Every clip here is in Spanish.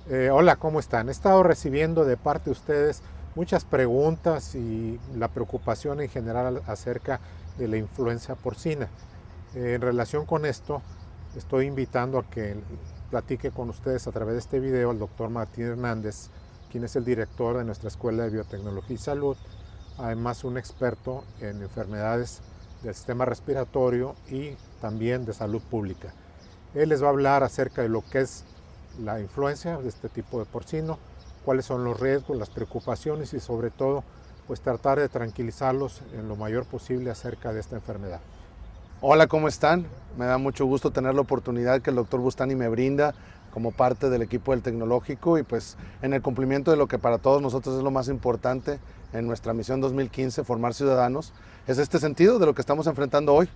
Hola, ¿cómo están? He estado recibiendo de parte de ustedes muchas preguntas y la preocupación en general acerca de la influenza porcina. En relación con esto, estoy invitando a que platique con ustedes a través de este video al doctor Martín Hernández, quien es el director de nuestra Escuela de Biotecnología y Salud, además un experto en enfermedades del sistema respiratorio y también de salud pública. Él les va a hablar acerca de lo que es la influencia de este tipo de porcino, cuáles son los riesgos, las preocupaciones y sobre todo pues tratar de tranquilizarlos en lo mayor posible acerca de esta enfermedad. Hola, ¿cómo están? Me da mucho gusto tener la oportunidad que el doctor Bustani me brinda como parte del equipo del tecnológico y pues en el cumplimiento de lo que para todos nosotros es lo más importante en nuestra misión 2015, formar ciudadanos, es este sentido de lo que estamos enfrentando hoy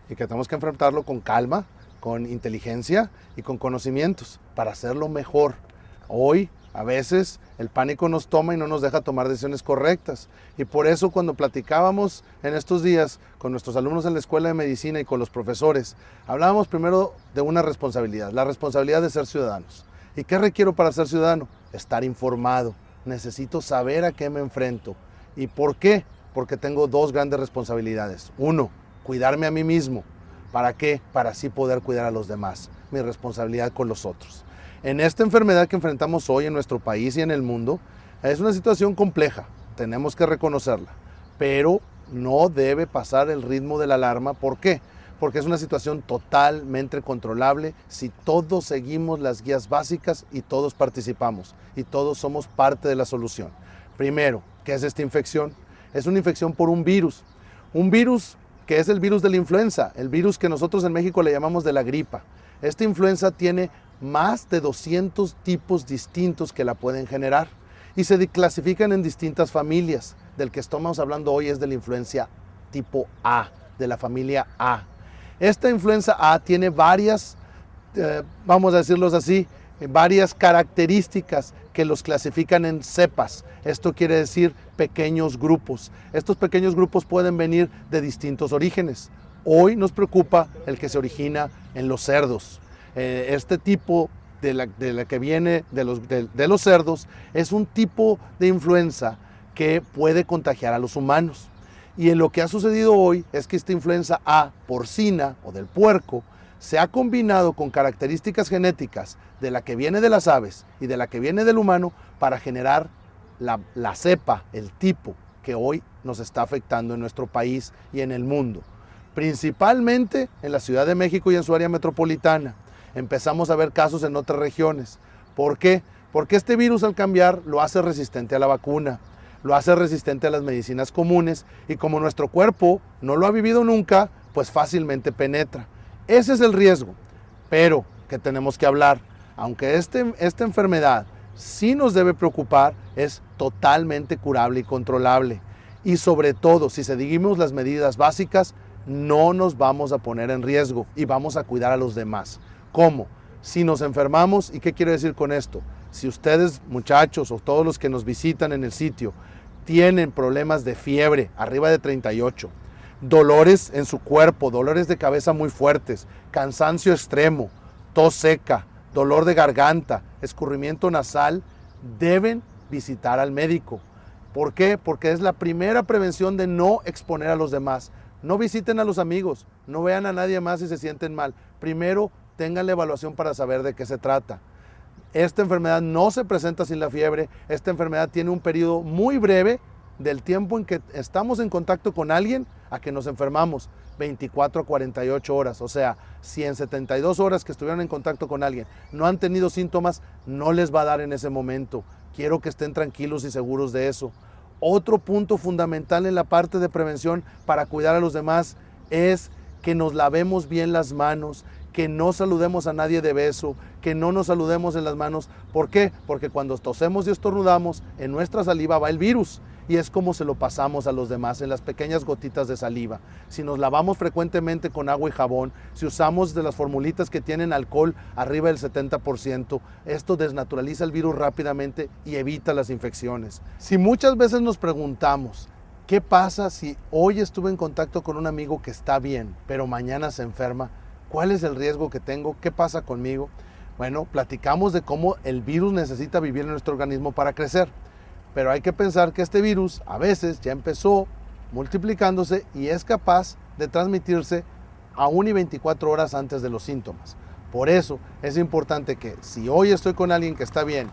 y que tenemos que enfrentarlo con calma, con inteligencia y con conocimientos para hacerlo mejor. Hoy, a veces, el pánico nos toma y no nos deja tomar decisiones correctas. Y por eso cuando platicábamos en estos días con nuestros alumnos en la Escuela de Medicina y con los profesores, hablábamos primero de una responsabilidad, la responsabilidad de ser ciudadanos. ¿Y qué requiero para ser ciudadano? Estar informado. Necesito saber a qué me enfrento. ¿Y por qué? Porque tengo dos grandes responsabilidades. Uno, cuidarme a mí mismo. ¿Para qué? Para así poder cuidar a los demás. Mi responsabilidad con los otros. En esta enfermedad que enfrentamos hoy en nuestro país y en el mundo, es una situación compleja, tenemos que reconocerla, pero no debe pasar el ritmo de la alarma. ¿Por qué? Porque es una situación totalmente controlable si todos seguimos las guías básicas y todos participamos y todos somos parte de la solución. Primero, ¿qué es esta infección? Es una infección por un virus que es el virus de la influenza, el virus que nosotros en México le llamamos de la gripa. Esta influenza tiene más de 200 tipos distintos que la pueden generar y se clasifican en distintas familias. Del que estamos hablando hoy es de la influencia tipo A, de la familia A. Esta influenza A tiene varias, vamos a decirlos así, varias características que los clasifican en cepas. Esto quiere decir pequeños grupos. Estos pequeños grupos pueden venir de distintos orígenes. Hoy nos preocupa el que se origina en los cerdos. Este tipo de la que viene de los cerdos es un tipo de influenza que puede contagiar a los humanos. Y en lo que ha sucedido hoy es que esta influenza A porcina o del puerco se ha combinado con características genéticas de la que viene de las aves y de la que viene del humano para generar la cepa, el tipo que hoy nos está afectando en nuestro país y en el mundo. Principalmente en la Ciudad de México y en su área metropolitana. Empezamos a ver casos en otras regiones. ¿Por qué? Porque este virus al cambiar lo hace resistente a la vacuna, lo hace resistente a las medicinas comunes y como nuestro cuerpo no lo ha vivido nunca, pues fácilmente penetra. Ese es el riesgo, pero que tenemos que hablar. Aunque esta enfermedad sí nos debe preocupar, es totalmente curable y controlable. Y sobre todo, si seguimos las medidas básicas, no nos vamos a poner en riesgo y vamos a cuidar a los demás. ¿Cómo? Si nos enfermamos, ¿y qué quiero decir con esto? Si ustedes, muchachos, o todos los que nos visitan en el sitio, tienen problemas de fiebre arriba de 38, dolores en su cuerpo, dolores de cabeza muy fuertes, cansancio extremo, tos seca, dolor de garganta, escurrimiento nasal, deben visitar al médico. ¿Por qué? Porque es la primera prevención de no exponer a los demás. No visiten a los amigos, no vean a nadie más si se sienten mal. Primero, tengan la evaluación para saber de qué se trata. Esta enfermedad no se presenta sin la fiebre, esta enfermedad tiene un periodo muy breve del tiempo en que estamos en contacto con alguien a que nos enfermamos, 24 a 48 horas. O sea, si en 72 horas que estuvieron en contacto con alguien no han tenido síntomas, no les va a dar en ese momento. Quiero que estén tranquilos y seguros de eso. Otro punto fundamental en la parte de prevención para cuidar a los demás es que nos lavemos bien las manos, que no saludemos a nadie de beso, que no nos saludemos en las manos. ¿Por qué? Porque cuando tosemos y estornudamos, en nuestra saliva va el virus y es como se lo pasamos a los demás en las pequeñas gotitas de saliva. Si nos lavamos frecuentemente con agua y jabón, si usamos de las formulitas que tienen alcohol arriba del 70%, esto desnaturaliza el virus rápidamente y evita las infecciones. Si muchas veces nos preguntamos, ¿qué pasa si hoy estuve en contacto con un amigo que está bien, pero mañana se enferma? ¿Cuál es el riesgo que tengo? ¿Qué pasa conmigo? Bueno, platicamos de cómo el virus necesita vivir en nuestro organismo para crecer. Pero hay que pensar que este virus a veces ya empezó multiplicándose y es capaz de transmitirse aún y 24 horas antes de los síntomas. Por eso es importante que si hoy estoy con alguien que está bien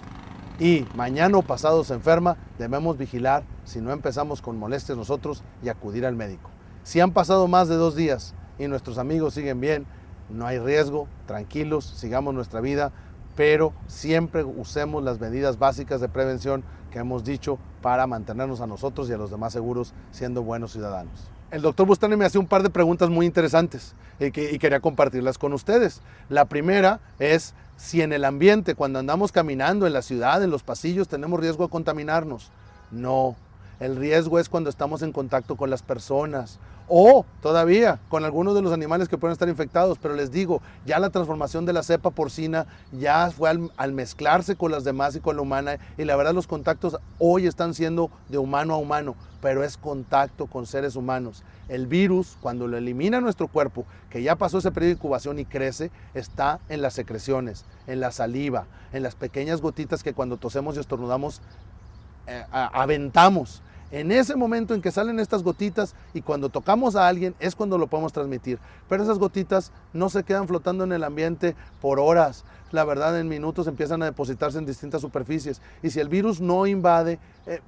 y mañana o pasado se enferma, debemos vigilar si no empezamos con molestias nosotros y acudir al médico. Si han pasado más de 2 días y nuestros amigos siguen bien, no hay riesgo, tranquilos, sigamos nuestra vida, pero siempre usemos las medidas básicas de prevención que hemos dicho para mantenernos a nosotros y a los demás seguros siendo buenos ciudadanos. El doctor Bustani me hacía un par de preguntas muy interesantes y quería compartirlas con ustedes. La primera es si en el ambiente, cuando andamos caminando en la ciudad, en los pasillos, tenemos riesgo de contaminarnos. No, el riesgo es cuando estamos en contacto con las personas o todavía con algunos de los animales que pueden estar infectados, pero les digo, ya la transformación de la cepa porcina ya fue al mezclarse con las demás y con la humana, y la verdad los contactos hoy están siendo de humano a humano, pero es contacto con seres humanos. El virus, cuando lo elimina nuestro cuerpo, que ya pasó ese periodo de incubación y crece, está en las secreciones, en la saliva, en las pequeñas gotitas que cuando tosemos y estornudamos aventamos. En ese momento en que salen estas gotitas y cuando tocamos a alguien es cuando lo podemos transmitir. Pero esas gotitas no se quedan flotando en el ambiente por horas. La verdad, en minutos empiezan a depositarse en distintas superficies. Y si el virus no invade,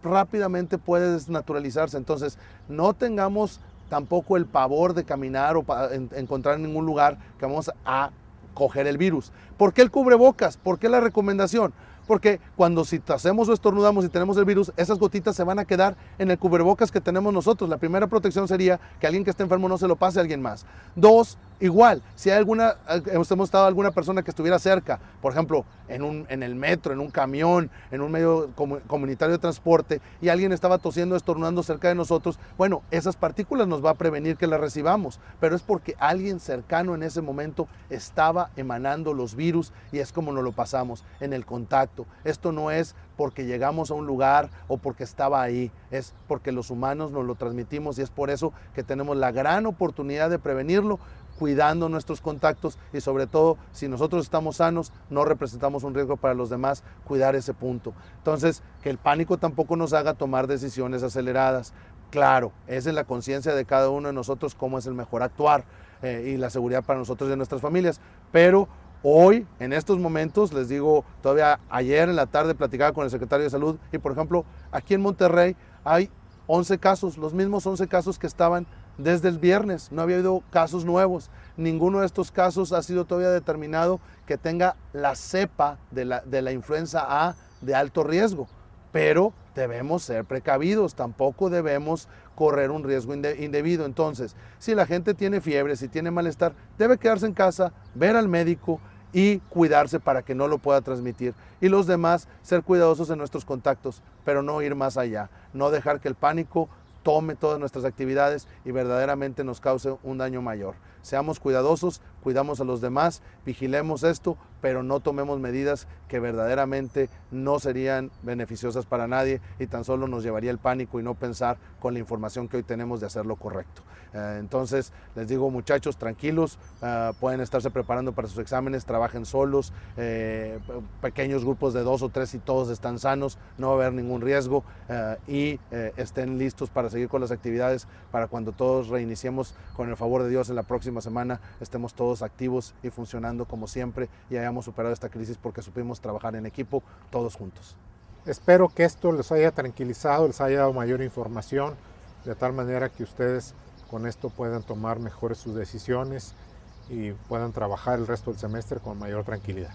rápidamente puede desnaturalizarse. Entonces, no tengamos tampoco el pavor de caminar o encontrar en ningún lugar que vamos a coger el virus. ¿Por qué el cubrebocas? ¿Por qué la recomendación? Porque cuando si hacemos o estornudamos y tenemos el virus, esas gotitas se van a quedar en el cubrebocas que tenemos nosotros. La primera protección sería que alguien que esté enfermo no se lo pase a alguien más. 2, igual, si hay hemos estado alguna persona que estuviera cerca, por ejemplo, en el metro, en un camión, en un medio comunitario de transporte, y alguien estaba tosiendo, estornudando cerca de nosotros, bueno, esas partículas nos va a prevenir que las recibamos, pero es porque alguien cercano en ese momento estaba emanando los virus y es como nos lo pasamos, en el contacto. Esto no es porque llegamos a un lugar o porque estaba ahí, es porque los humanos nos lo transmitimos y es por eso que tenemos la gran oportunidad de prevenirlo, cuidando nuestros contactos y sobre todo si nosotros estamos sanos, no representamos un riesgo para los demás, cuidar ese punto. Entonces, que el pánico tampoco nos haga tomar decisiones aceleradas. Claro, es en la conciencia de cada uno de nosotros cómo es el mejor actuar y la seguridad para nosotros y nuestras familias, pero hoy, en estos momentos, les digo, todavía ayer en la tarde platicaba con el secretario de Salud y, por ejemplo, aquí en Monterrey hay 11 casos, los mismos 11 casos que estaban desde el viernes. No había habido casos nuevos. Ninguno de estos casos ha sido todavía determinado que tenga la cepa de la influenza A de alto riesgo. Pero debemos ser precavidos, tampoco debemos correr un riesgo indebido. Entonces, si la gente tiene fiebre, si tiene malestar, debe quedarse en casa, ver al médico y cuidarse para que no lo pueda transmitir. Y los demás, ser cuidadosos en nuestros contactos, pero no ir más allá, no dejar que el pánico tome todas nuestras actividades y verdaderamente nos cause un daño mayor. Seamos cuidadosos, cuidamos a los demás, vigilemos esto, pero no tomemos medidas que verdaderamente no serían beneficiosas para nadie y tan solo nos llevaría el pánico y no pensar con la información que hoy tenemos de hacer lo correcto. Entonces, les digo, muchachos, tranquilos, pueden estarse preparando para sus exámenes, trabajen solos, pequeños grupos de 2 o 3 y todos están sanos, no va a haber ningún riesgo y estén listos para seguir con las actividades para cuando todos reiniciemos con el favor de Dios en la próxima semana, estemos todos activos y funcionando como siempre y hayamos superado esta crisis porque supimos trabajar en equipo todos juntos. Espero que esto les haya tranquilizado, les haya dado mayor información, de tal manera que ustedes con esto puedan tomar mejores sus decisiones y puedan trabajar el resto del semestre con mayor tranquilidad.